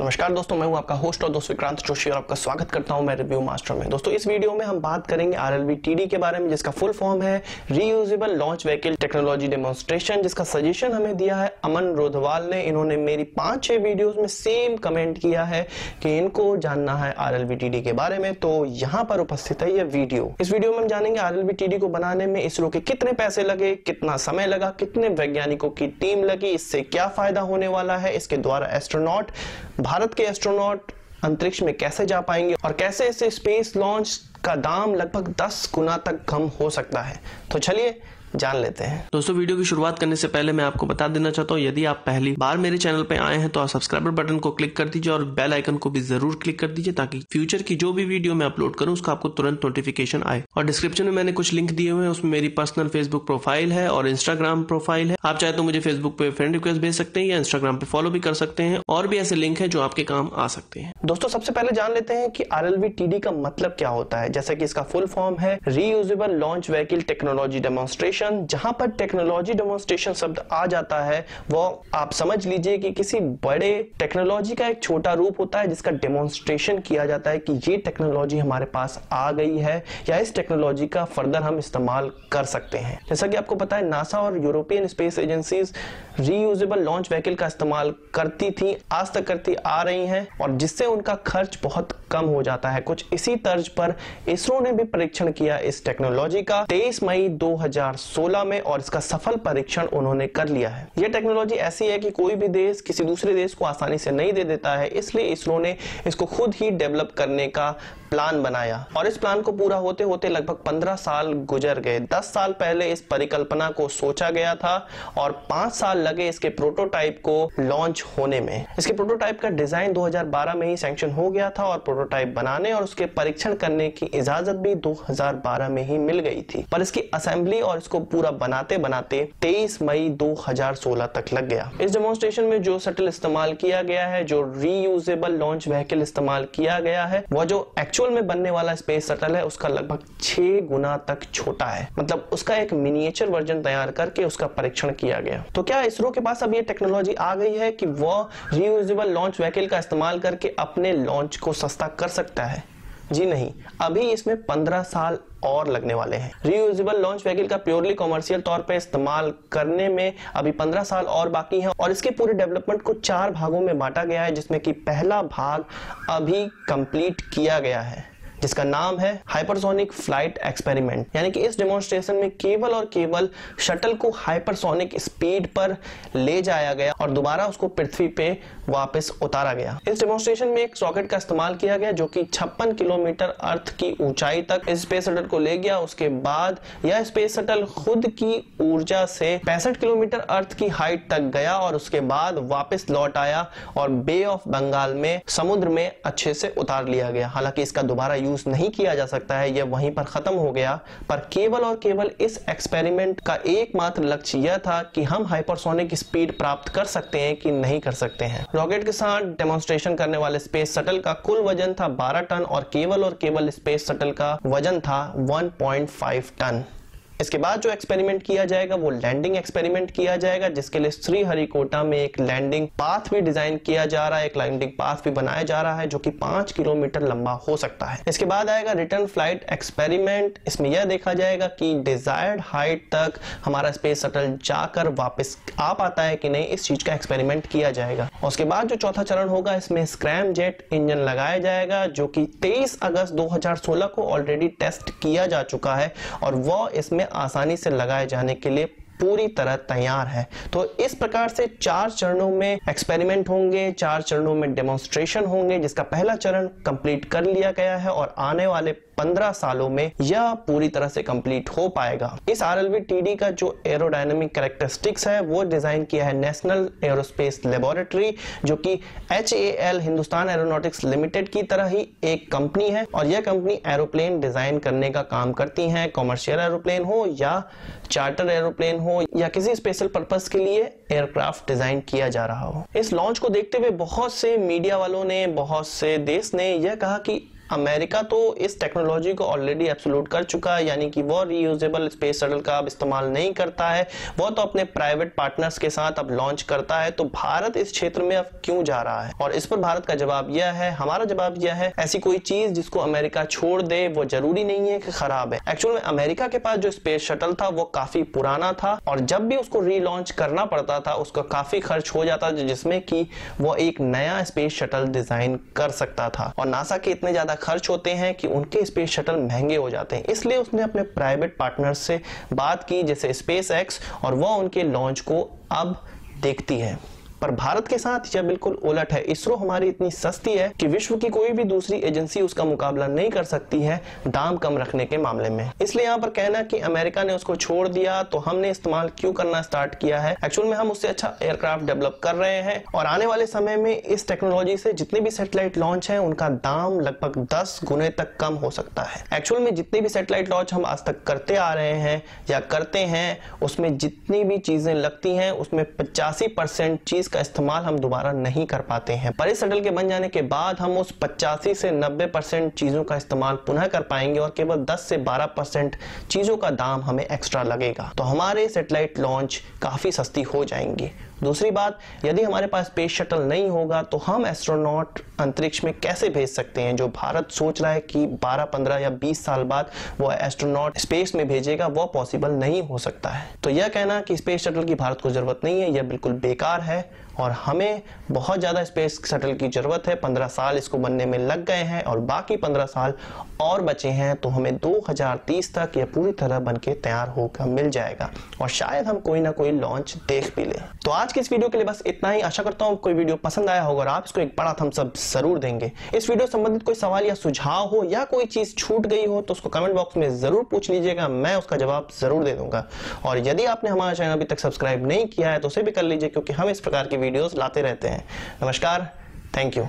नमस्कार दोस्तों, मैं हूं आपका होस्ट और दोस्त विक्रांत जोशी और आपका स्वागत करता हूं मैं रिव्यू मास्टर में। दोस्तों इस वीडियो में हम बात करेंगे RLV-TD के बारे में, जिसका फुल फॉर्म है reusable launch vehicle technology demonstration, जिसका सजेशन हमें दिया है अमन रोधवाल ने। इन्होंने मेरी 5-6 वीडियोस में सेम कमेंट किया है कि इनको जानना है RLV-TD के बारे में, तो यहाँ पर उपस्थित है यह वीडियो। इस वीडियो में हम जानेंगे RLV-TD को बनाने में इसरो के कितने पैसे लगे, कितना समय लगा, कितने वैज्ञानिकों की टीम लगी, इससे क्या फायदा होने वाला है, इसके द्वारा एस्ट्रोनॉट, भारत के एस्ट्रोनॉट अंतरिक्ष में कैसे जा पाएंगे और कैसे इसे स्पेस लॉन्च का दाम लगभग 10 गुना तक कम हो सकता है। तो चलिए जान लेते हैं। दोस्तों वीडियो की शुरुआत करने से पहले मैं आपको बता देना चाहता हूँ, यदि आप पहली बार मेरे चैनल पे आए हैं तो आप सब्सक्राइबर बटन को क्लिक कर दीजिए और बेल आइकन को भी जरूर क्लिक कर दीजिए ताकि फ्यूचर की जो भी वीडियो मैं अपलोड करूँ उसका आपको तुरंत नोटिफिकेशन आए। और डिस्क्रिप्शन में मैंने कुछ लिंक दिए हुए हैं, उसमें मेरी पर्सनल फेसबुक प्रोफाइल है और इंस्टाग्राम प्रोफाइल है। आप चाहे तो मुझे फेसबुक पे फ्रेंड रिक्वेस्ट भेज सकते हैं या इंस्टाग्राम पे फॉलो भी कर सकते हैं, और भी ऐसे लिंक है जो आपके काम आ सकते हैं। दोस्तों सबसे पहले जान लेते हैं कि RLV-TD का मतलब क्या होता है। जैसे कि इसका फुल फॉर्म है reusable launch vehicle technology demonstration. जहां पर टेक्नोलॉजी डेमोन्स्ट्रेशन शब्द आ जाता है वो आप समझ लीजिए कि किसी बड़े टेक्नोलॉजी का एक छोटा रूप होता है जिसका डेमोन्स्ट्रेशन किया जाता है कि ये टेक्नोलॉजी हमारे पास आ गई है या इस टेक्नोलॉजी का फर्दर हम इस्तेमाल कर सकते हैं। जैसा कि आपको पता है नासा और European space agencies reusable launch vehicle का इस्तेमाल करती थी, आज तक करती आ रही हैं, और जिससे उनका खर्च बहुत कम हो जाता है। कुछ इसी तर्ज पर इसरो ने भी परीक्षण किया इस टेक्नोलॉजी का 23 मई 2016 में, और इसका सफल परीक्षण उन्होंने कर लिया है। यह टेक्नोलॉजी ऐसी है कि कोई भी देश किसी दूसरे देश को आसानी से नहीं दे देता है, इसलिए इसरो ने इसको खुद ही डेवलप करने का प्लान बनाया, और इस प्लान को पूरा होते होते लगभग 15 साल गुजर गए। 10 साल पहले इस परिकल्पना को सोचा गया था और 5 साल लगे इसके प्रोटोटाइप को लॉन्च होने में। इसके प्रोटोटाइप का डिजाइन 2012 में ही सैंक्शन हो गया था और प्रोटोटाइप बनाने और उसके परीक्षण करने की इजाजत भी 2012 में ही मिल गई थी, पर इसकी असेंबली और इसको पूरा बनाते बनाते 23 मई 2016 तक लग गया। इस डेमोन्स्ट्रेशन में जो शटल इस्तेमाल किया गया है, जो रीयूजेबल लॉन्च व्हीकल इस्तेमाल किया गया है, वो जो एक्चुअल में बनने वाला स्पेस शटल है उसका लगभग 6 गुना तक छोटा है। मतलब उसका एक मिनिएचर वर्जन तैयार करके उसका परीक्षण किया गया। तो क्या इसरो के पास अब ये टेक्नोलॉजी आ गई है कि वो रीयूजेबल लॉन्च व्हीकल का इस्तेमाल करके अपने लॉन्च को सस्ता कर सकता है? जी नहीं, अभी इसमें 15 साल और लगने वाले हैं। रीयूजेबल लॉन्च व्हीकल का प्योरली कॉमर्शियल तौर पे इस्तेमाल करने में अभी 15 साल और बाकी हैं, और इसके पूरे डेवलपमेंट को 4 भागों में बांटा गया है, जिसमें कि पहला भाग अभी कंप्लीट किया गया है जिसका नाम है हाइपरसोनिक फ्लाइट एक्सपेरिमेंट। यानी कि इस डेमोन्स्ट्रेशन में केवल और केवल शटल को हाइपरसोनिक स्पीड पर ले जाया गया और दोबारा उसको पृथ्वी पे वापस उतारा गया। इस डेमोन्स्ट्रेशन में एक रॉकेट का इस्तेमाल किया गया जो कि 56 किलोमीटर अर्थ की ऊंचाई तक इस स्पेस शटल को ले गया। उसके बाद यह स्पेस शटल खुद की ऊर्जा से 65 किलोमीटर अर्थ की हाइट तक गया और उसके बाद वापस लौट आया और बे ऑफ बंगाल में समुद्र में अच्छे से उतार लिया गया। हालांकि इसका दोबारा यूज नहीं किया जा सकता है, यह वहीं पर खत्म हो गया, पर केवल और केवल इस एक्सपेरिमेंट का एकमात्र लक्ष्य यह था कि हम हाइपरसोनिक स्पीड प्राप्त कर सकते हैं कि नहीं कर सकते हैं। रॉकेट के साथ डेमोन्स्ट्रेशन करने वाले स्पेस शटल का कुल वजन था 12 टन और केवल स्पेस शटल का वजन था 1.5 टन। इसके बाद जो एक्सपेरिमेंट किया जाएगा वो लैंडिंग एक्सपेरिमेंट किया जाएगा, जिसके लिए श्रीहरिकोटा में एक लैंडिंग पाथ भी डिजाइन किया जा रहा है, एक लैंडिंग पाथ भी बनाया जा रहा है जो कि 5 किलोमीटर लंबा हो सकता है। इसके बाद आएगा रिटर्न फ्लाइट एक्सपेरिमेंट। इसमें यह देखा जाएगा कि डिजायर्ड हाइट तक हमारा स्पेस शटल जाकर वापस आ पाता है कि नहीं, इस चीज का एक्सपेरिमेंट किया जाएगा। उसके बाद जो चौथा चरण होगा इसमें स्क्रैम जेट इंजन लगाया जाएगा जो कि 23 अगस्त 2016 को ऑलरेडी टेस्ट किया जा चुका है और वो इसमें आसानी से लगाए जाने के लिए पूरी तरह तैयार है। तो इस प्रकार से 4 चरणों में एक्सपेरिमेंट होंगे, 4 चरणों में डेमोन्स्ट्रेशन होंगे, जिसका पहला चरण कंप्लीट कर लिया गया है और आने वाले 15 सालों में यह पूरी तरह से कंप्लीट हो पाएगा। इस RLV-TD का जो एरोडायनेमिक कैरेक्टरिस्टिक्स है वो डिजाइन किया है नेशनल एरोस्पेस लेबोरेटरी, जो कि HAL हिंदुस्तान एरोनॉटिक्स लिमिटेड की तरह ही एक कंपनी है, और यह कंपनी एरोप्लेन डिजाइन करने का काम करती है। कॉमर्शियल एरोप्लेन हो या चार्टर एरोप्लेन हो या किसी स्पेशल पर्पस के लिए एयरक्राफ्ट डिजाइन किया जा रहा हो। इस लॉन्च को देखते हुए बहुत से मीडिया वालों ने, बहुत से देश ने यह कहा कि अमेरिका तो इस टेक्नोलॉजी को ऑलरेडी एब्सोल्यूट कर चुका है, यानी कि वो रीयूजेबल स्पेस शटल का अब इस्तेमाल नहीं करता है, वो तो अपने प्राइवेट पार्टनर्स के साथ अब लॉन्च करता है। तो भारत इस क्षेत्र में अब क्यों जा रहा है? और इस पर भारत का जवाब यह है, हमारा जवाब यह है, ऐसी कोई चीज जिसको अमेरिका छोड़ दे वो जरूरी नहीं है कि खराब है। एक्चुअल में अमेरिका के पास जो स्पेस शटल था वो काफी पुराना था और जब भी उसको रीलॉन्च करना पड़ता था उसका काफी खर्च हो जाता था, जिसमें कि वो एक नया स्पेस शटल डिजाइन कर सकता था। और नासा के इतने ज्यादा खर्च होते हैं कि उनके स्पेस शटल महंगे हो जाते हैं, इसलिए उसने अपने प्राइवेट पार्टनर्स से बात की जैसे स्पेस एक्स, और वो उनके लॉन्च को अब देखती है। पर भारत के साथ यह बिल्कुल उलट है। इसरो हमारी इतनी सस्ती है कि विश्व की कोई भी दूसरी एजेंसी उसका मुकाबला नहीं कर सकती है दाम कम रखने के मामले में। इसलिए यहाँ पर कहना कि अमेरिका ने उसको छोड़ दिया तो हमने इस्तेमाल क्यों करना स्टार्ट किया है, एक्चुअल में हम उससे अच्छा एयरक्राफ्ट डेवलप कर रहे हैं और आने वाले समय में इस टेक्नोलॉजी से जितने भी सैटेलाइट लॉन्च है उनका दाम लगभग 10 गुने तक कम हो सकता है। एक्चुअल में जितने भी सैटेलाइट लॉन्च हम आज तक करते आ रहे हैं या करते हैं उसमें जितनी भी चीजें लगती हैं उसमें 85% चीज का इस्तेमाल हम दोबारा नहीं कर पाते हैं। पर इस शटल के बन जाने के बाद हम उस 85 से 90% चीजों का इस्तेमाल पुनः कर पाएंगे और केवल 10 से 12% चीजों का दाम हमें एक्स्ट्रा लगेगा। तो हमारे सैटेलाइट लॉन्च काफी सस्ती हो जाएंगी। दूसरी बात, यदि हमारे पास स्पेस शटल नहीं होगा तो हम एस्ट्रोनॉट अंतरिक्ष में कैसे भेज सकते हैं? जो भारत सोच रहा है कि 12, 15 या 20 साल बाद वो एस्ट्रोनॉट स्पेस में भेजेगा, वो पॉसिबल नहीं हो सकता है। तो यह कहना कि स्पेस शटल की भारत को जरूरत नहीं है, यह बिल्कुल बेकार है और हमें बहुत ज्यादा स्पेस शटल की जरूरत है। 15 साल इसको बनने में लग गए हैं और बाकी 15 साल और बचे हैं, तो हमें 2030 तक यह पूरी तरह बनके तैयार होकर मिल जाएगा और शायद हम कोई ना कोई लॉन्च देख भी लें। तो आज की इस वीडियो के लिए बस इतना ही। आशा करता हूं कोई वीडियो पसंद आया होगा और आप इसको एक बड़ा थम्स अप जरूर देंगे। इस वीडियो संबंधित कोई सवाल या सुझाव हो या कोई चीज छूट गई हो तो उसको कमेंट बॉक्स में जरूर पूछ लीजिएगा, मैं उसका जवाब जरूर दे दूंगा। और यदि आपने हमारा चैनल अभी तक सब्सक्राइब नहीं किया है तो उसे भी कर लीजिए, क्योंकि हम इस प्रकार की वीडियोस लाते रहते हैं। नमस्कार, थैंक यू।